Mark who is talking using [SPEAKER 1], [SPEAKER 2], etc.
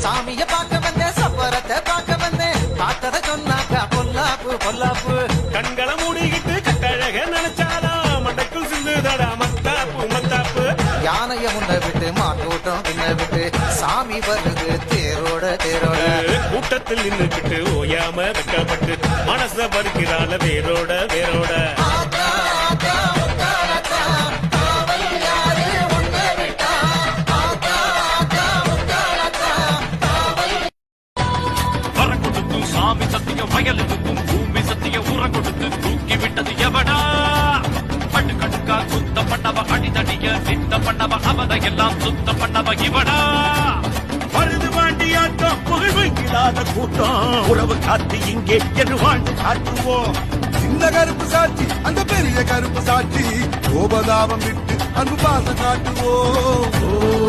[SPEAKER 1] சாமிய பார்க்க வந்தேன் சப்பரத்தை பார்க்க வந்தேன் பார்த்தத சொன்னாக்கா பொல்லாப்பு பொல்லாப்பு
[SPEAKER 2] கண்களை மூடிக்கிட்டு கட்டழக நினைச்சாலும் மண்டைக்குள் சிந்துதடா மத்தாப்பு மத்தாப்பு
[SPEAKER 1] யானைய முன்ன விட்டு மாட்டோட்டம் பின்ன விட்டு சாமி வருது தேரோட தேரோட
[SPEAKER 2] கூட்டத்தில் நின்றுக்கிட்டு ஓயாம வெக்கப்பட்டு மனச பறிக்கிறான வேரோட வேரோட
[SPEAKER 3] சாமி சத்திய வயலுக்கும் பூமி சத்திய உர கொடுத்து தூக்கி விட்டது எவடா பட்டுக்கட்டுக்கா சுத்த பண்ணவ அடிதடிய சித்த பண்ணவ அவத எல்லாம் சுத்த பண்ணவ இவடா
[SPEAKER 2] பழுது வாண்டியாட்டம் புகழ்வைக்கிறாத கூட்டம் உறவு காத்து இங்கே என்று வாழ்ந்து காட்டுவோம்
[SPEAKER 4] இந்த கருப்பு சாட்சி அந்த பெரிய கருப்பு சாட்சி கோபதாபம் விட்டு அன்பு பாசம் காட்டுவோம்